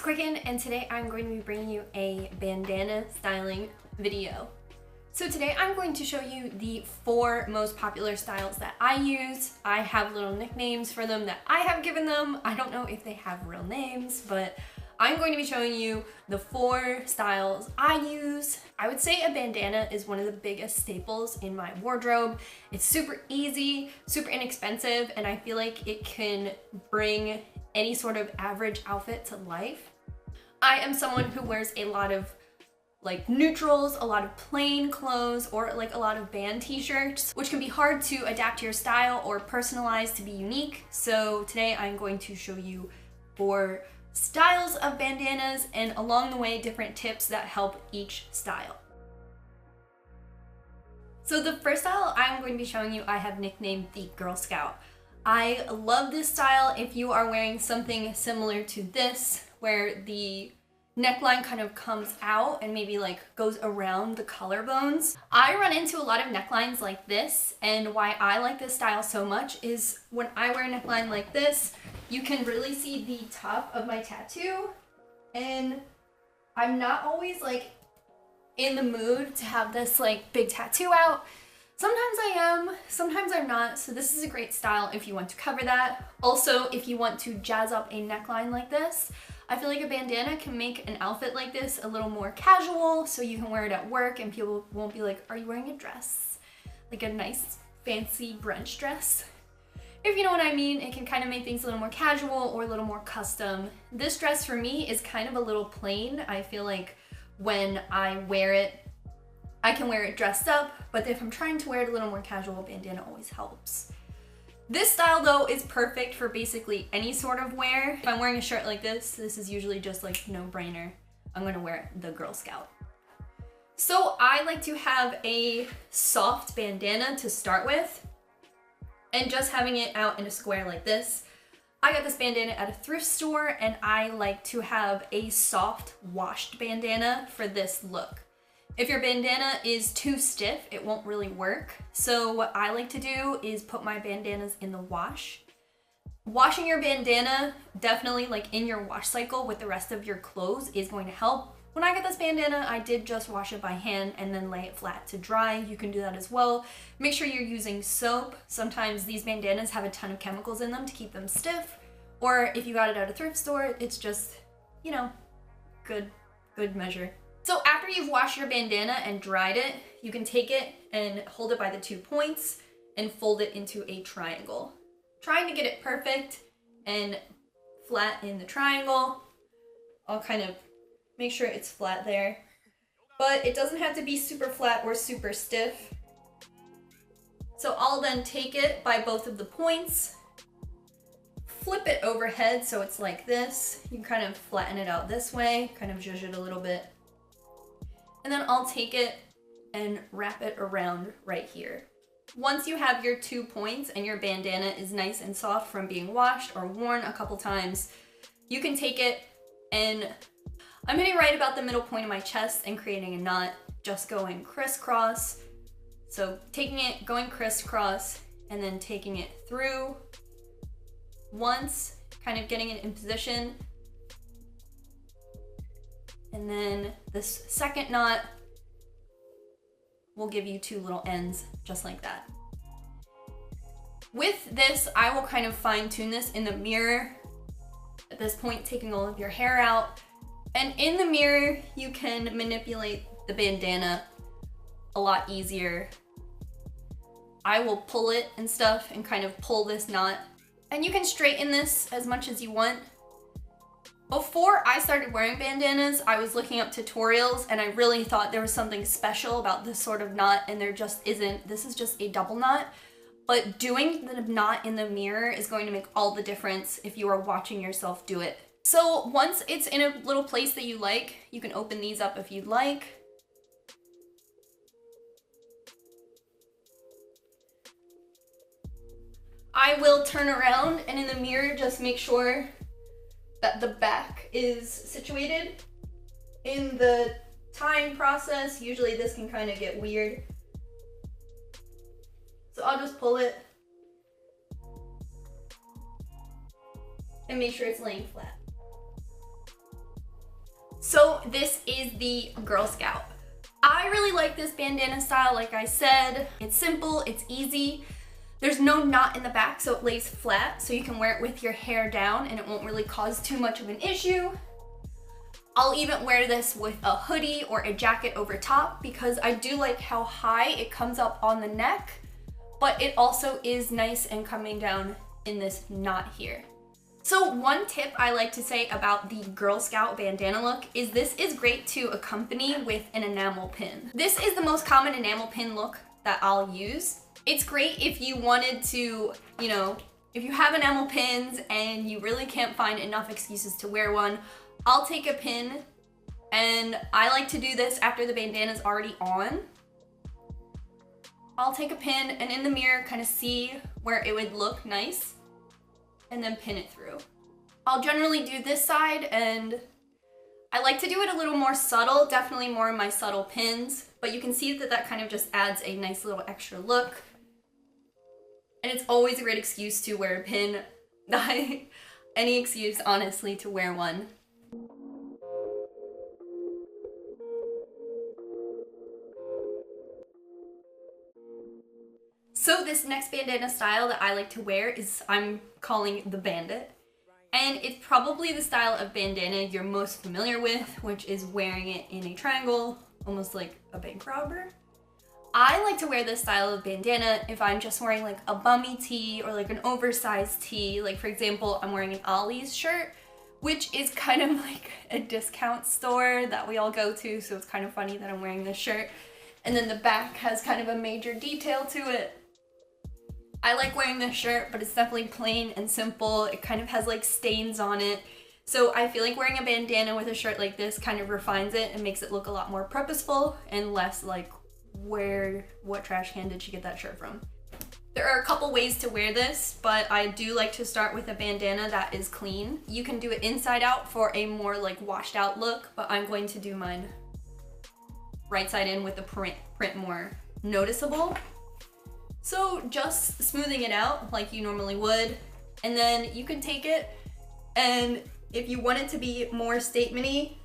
qcknd, and today I'm going to be bringing you a bandana styling video. So today I'm going to show you the 4 most popular styles that I use. I have little nicknames for them that I have given them. I don't know if they have real names, but I'm going to be showing you the 4 styles I use. I would say a bandana is one of the biggest staples in my wardrobe. It's super easy, super inexpensive, and I feel like it can bring any sort of average outfit to life. I am someone who wears a lot of like neutrals, a lot of plain clothes, or like a lot of band t-shirts, which can be hard to adapt to your style or personalize to be unique. So today I'm going to show you 4 styles of bandanas and along the way different tips that help each style. So the first style I'm going to be showing you I have nicknamed the Girl Scout. I love this style if you are wearing something similar to this, where the neckline kind of comes out and maybe like goes around the collarbones. I run into a lot of necklines like this, and why I like this style so much is when I wear a neckline like this, you can really see the top of my tattoo, and I'm not always like in the mood to have this like big tattoo out. Sometimes I am, sometimes I'm not, so this is a great style if you want to cover that. Also, if you want to jazz up a neckline like this, I feel like a bandana can make an outfit like this a little more casual, so you can wear it at work and people won't be like, are you wearing a dress? Like a nice fancy brunch dress? If you know what I mean, it can kind of make things a little more casual or a little more custom. This dress for me is kind of a little plain. I feel like when I wear it, I can wear it dressed up, but if I'm trying to wear it a little more casual, bandana always helps. This style though is perfect for basically any sort of wear. If I'm wearing a shirt like this is usually just like no-brainer. I'm gonna wear the Girl Scout. So I like to have a soft bandana to start with, and just having it out in a square like this. I got this bandana at a thrift store, and I like to have a soft washed bandana for this look. If your bandana is too stiff, it won't really work. So what I like to do is put my bandanas in the wash. Washing your bandana, definitely like in your wash cycle with the rest of your clothes, is going to help. When I got this bandana, I did just wash it by hand and then lay it flat to dry. You can do that as well. Make sure you're using soap. Sometimes these bandanas have a ton of chemicals in them to keep them stiff. Or if you got it at a thrift store, it's just, you know, good measure. So after you've washed your bandana and dried it, you can take it and hold it by the 2 points and fold it into a triangle. Trying to get it perfect and flat in the triangle. I'll kind of make sure it's flat there, but it doesn't have to be super flat or super stiff. So I'll then take it by both of the points, flip it overhead so it's like this. You can kind of flatten it out this way, kind of zhuzh it a little bit. And then I'll take it and wrap it around right here. Once you have your 2 points and your bandana is nice and soft from being washed or worn a couple times, you can take it, and I'm hitting right about the middle point of my chest and creating a knot, just going crisscross. So taking it, going crisscross, and then taking it through once, kind of getting it in position. And then this second knot will give you 2 little ends, just like that. With this, I will kind of fine tune this in the mirror. At this point, taking all of your hair out. And in the mirror, you can manipulate the bandana a lot easier. I will pull it and stuff and kind of pull this knot. And you can straighten this as much as you want. Before I started wearing bandanas, I was looking up tutorials and I really thought there was something special about this sort of knot, and there just isn't. This is just a double knot, but doing the knot in the mirror is going to make all the difference if you are watching yourself do it. So once it's in a little place that you like, you can open these up if you'd like. I will turn around and in the mirror just make sure that the back is situated. In the tying process, usually this can kind of get weird. So I'll just pull it and make sure it's laying flat. So this is the Girl Scout. I really like this bandana style. Like I said, it's simple, it's easy. There's no knot in the back, so it lays flat, so you can wear it with your hair down and it won't really cause too much of an issue. I'll even wear this with a hoodie or a jacket over top because I do like how high it comes up on the neck, but it also is nice and coming down in this knot here. So one tip I like to say about the Girl Scout bandana look is this is great to accompany with an enamel pin. This is the most common enamel pin look that I'll use. It's great if you wanted to, you know, if you have enamel pins and you really can't find enough excuses to wear one, I'll take a pin, and I like to do this after the bandana's already on. I'll take a pin and in the mirror kind of see where it would look nice and then pin it through. I'll generally do this side, and I like to do it a little more subtle, definitely more in my subtle pins, but you can see that that kind of just adds a nice little extra look. And it's always a great excuse to wear a pin. Any excuse, honestly, to wear one. So this next bandana style that I like to wear is I'm calling the Bandit. And it's probably the style of bandana you're most familiar with, which is wearing it in a triangle, almost like a bank robber. I like to wear this style of bandana if I'm just wearing like a bummy tee or like an oversized tee. Like for example, I'm wearing an Ollie's shirt, which is kind of like a discount store that we all go to, so it's kind of funny that I'm wearing this shirt. And then the back has kind of a major detail to it. I like wearing this shirt, but it's definitely plain and simple. It kind of has like stains on it. So I feel like wearing a bandana with a shirt like this kind of refines it and makes it look a lot more purposeful and less like, what trash can did she get that shirt from? There are a couple ways to wear this, but I do like to start with a bandana that is clean. You can do it inside out for a more like washed out look, but I'm going to do mine right side in with the print more noticeable. So just smoothing it out like you normally would, and then you can take it, and if you want it to be more statement-y,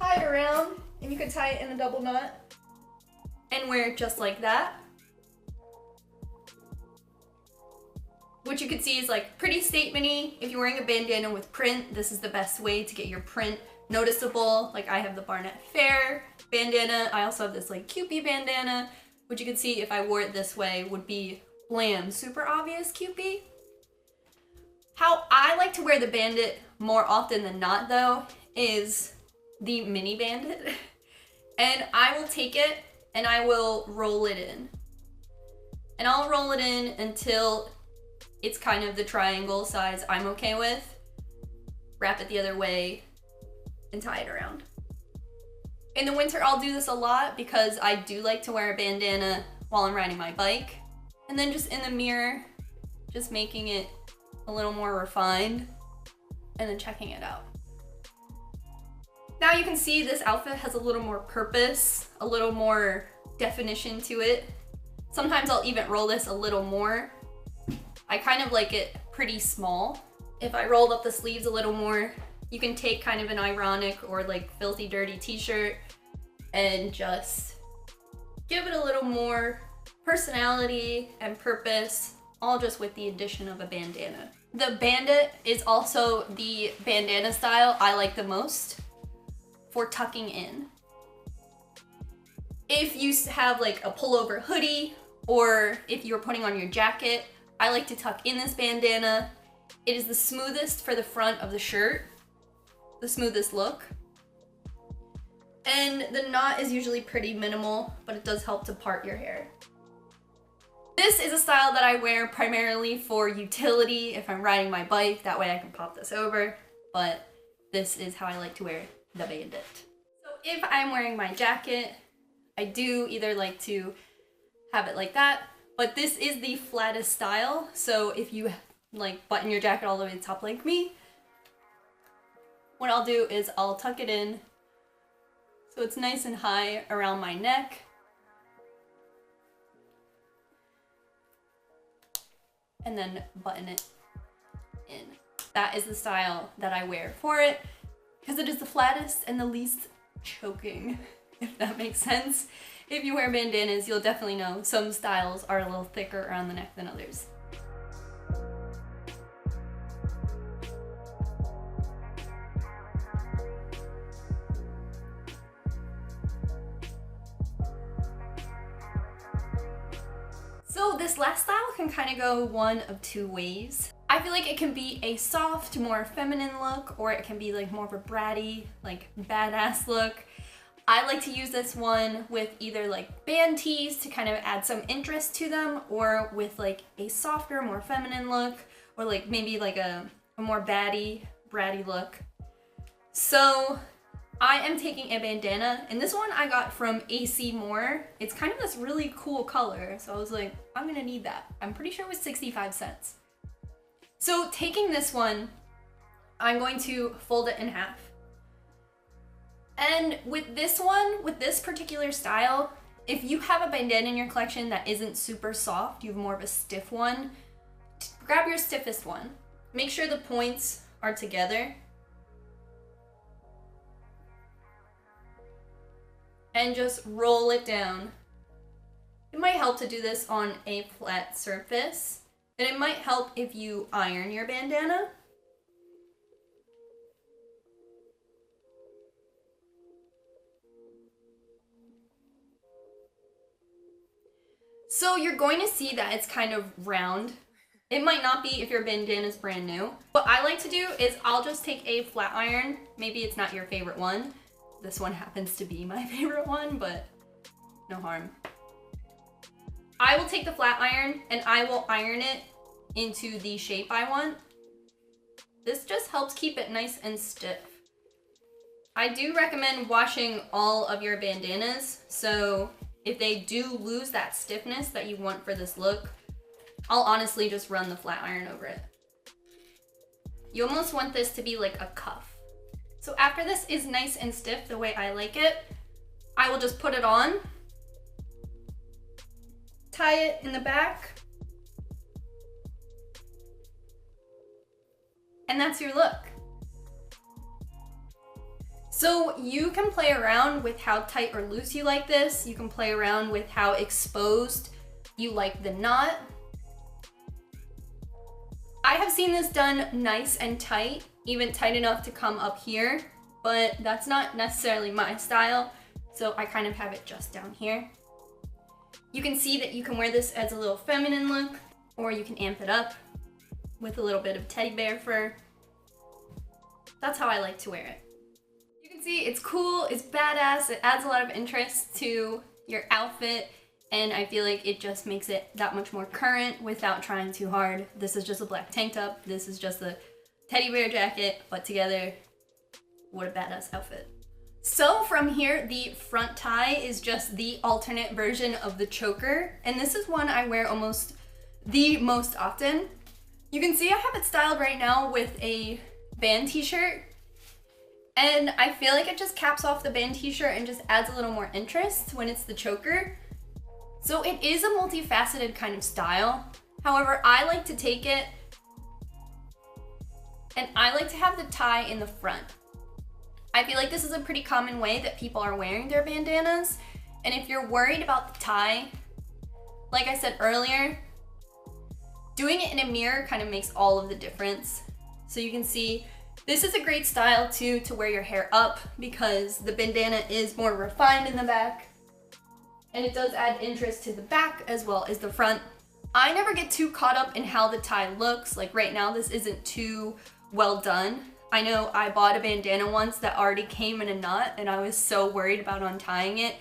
tie it around, and you can tie it in a double knot and wear it just like that. Which you can see is like pretty statement-y. If you're wearing a bandana with print, this is the best way to get your print noticeable. Like I have the Barnett Fair bandana. I also have this like Kewpie bandana, which you can see if I wore it this way would be blam, super obvious Kewpie. How I like to wear the Bandit more often than not though is the mini Bandit. And I will take it and I will roll it in. And I'll roll it in until it's kind of the triangle size I'm okay with. Wrap it the other way and tie it around. In the winter, I'll do this a lot because I do like to wear a bandana while I'm riding my bike. And then just in the mirror, just making it a little more refined and then checking it out. Now you can see this outfit has a little more purpose, a little more definition to it. Sometimes I'll even roll this a little more. I kind of like it pretty small. If I rolled up the sleeves a little more, you can take kind of an ironic or like filthy dirty t-shirt and just give it a little more personality and purpose, all just with the addition of a bandana. The Bandit is also the bandana style I like the most for tucking in. If you have like a pullover hoodie or if you're putting on your jacket, I like to tuck in this bandana. It is the smoothest for the front of the shirt, the smoothest look. And the knot is usually pretty minimal, but it does help to part your hair. This is a style that I wear primarily for utility if I'm riding my bike, that way I can pop this over, but this is how I like to wear the Bandit. So if I'm wearing my jacket, I do either like to have it like that, but this is the flattest style, so if you like button your jacket all the way to the top like me, what I'll do is I'll tuck it in so it's nice and high around my neck. And then button it in. That is the style that I wear for it. because it is the flattest and the least choking, if that makes sense. If you wear bandanas, you'll definitely know some styles are a little thicker around the neck than others. So this last style can kind of go one of two ways. I feel like it can be a soft, more feminine look, or it can be like more of a bratty, like badass look. I like to use this one with either like band tees to kind of add some interest to them, or with like a softer, more feminine look, or like maybe like a more bratty look. So I am taking a bandana, and this one I got from AC Moore. It's kind of this really cool color, so I was like, I'm gonna need that. I'm pretty sure it was 65 cents. So taking this one, I'm going to fold it in half. And with this one, with this particular style, if you have a bandana in your collection that isn't super soft, you have more of a stiff one, grab your stiffest one. Make sure the points are together. And just roll it down. It might help to do this on a flat surface, and it might help if you iron your bandana. So you're going to see that it's kind of round. It might not be if your bandana is brand new. What I like to do is I'll just take a flat iron. Maybe it's not your favorite one. This one happens to be my favorite one, but no harm. I will take the flat iron and I will iron it into the shape I want. This just helps keep it nice and stiff. I do recommend washing all of your bandanas, so if they do lose that stiffness that you want for this look, I'll honestly just run the flat iron over it. You almost want this to be like a cuff. So after this is nice and stiff the way I like it, I will just put it on, tie it in the back, and that's your look. So you can play around with how tight or loose you like this. You can play around with how exposed you like the knot. I have seen this done nice and tight, even tight enough to come up here, but that's not necessarily my style, so I kind of have it just down here. You can see that you can wear this as a little feminine look, or you can amp it up with a little bit of teddy bear fur. That's how I like to wear it. You can see it's cool, it's badass, it adds a lot of interest to your outfit, and I feel like it just makes it that much more current without trying too hard. This is just a black tank top, this is just a teddy bear jacket, but together, what a badass outfit. So from here, the front tie is just the alternate version of the choker, and this is one I wear almost the most often. You can see I have it styled right now with a band t-shirt, and I feel like it just caps off the band t-shirt and just adds a little more interest when it's the choker. So it is a multifaceted kind of style. However, I like to take it and I like to have the tie in the front. I feel like this is a pretty common way that people are wearing their bandanas. And if you're worried about the tie, like I said earlier, doing it in a mirror kind of makes all of the difference. So you can see this is a great style too to wear your hair up because the bandana is more refined in the back. And it does add interest to the back as well as the front. I never get too caught up in how the tie looks. Like right now, this isn't too well done. I know I bought a bandana once that already came in a knot and I was so worried about untying it.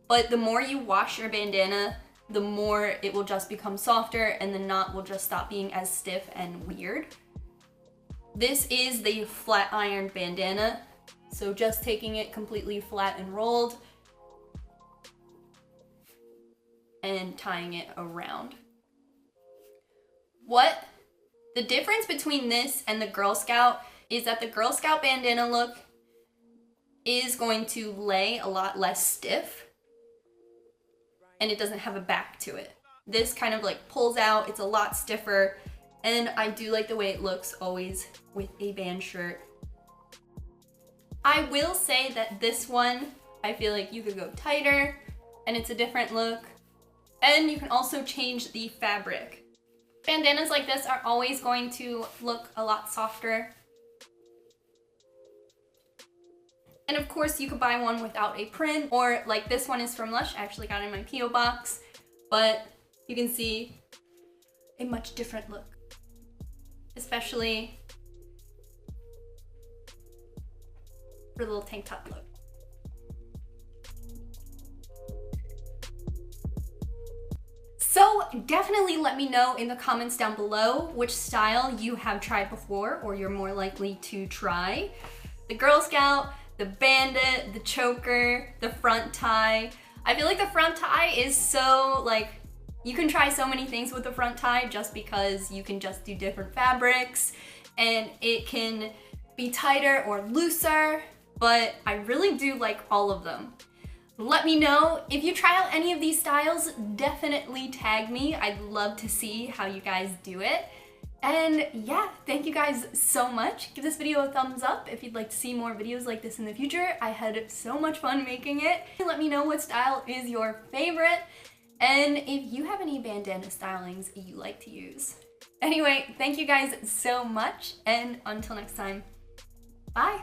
But the more you wash your bandana, the more it will just become softer and the knot will just stop being as stiff and weird. This is the flat iron bandana. So just taking it completely flat and rolled and tying it around. What the difference between this and the Girl Scout is that the Girl Scout bandana look is going to lay a lot less stiff and it doesn't have a back to it. This kind of like pulls out, it's a lot stiffer, and I do like the way it looks always with a band shirt. I will say that this one, I feel like you could go tighter and it's a different look. And you can also change the fabric. Bandanas like this are always going to look a lot softer. And of course you could buy one without a print, or like this one is from Lush. I actually got it in my P.O. box, but you can see a much different look, especially for the little tank top look. So definitely let me know in the comments down below which style you have tried before or you're more likely to try. The Girl Scout, the Bandit, the choker, the front tie. I feel like the front tie is so like, you can try so many things with the front tie just because you can just do different fabrics and it can be tighter or looser, but I really do like all of them. Let me know if you try out any of these styles, definitely tag me. I'd love to see how you guys do it. And yeah, thank you guys so much. Give this video a thumbs up if you'd like to see more videos like this in the future. I had so much fun making it. Let me know what style is your favorite and if you have any bandana stylings you like to use. Anyway, thank you guys so much and until next time, bye.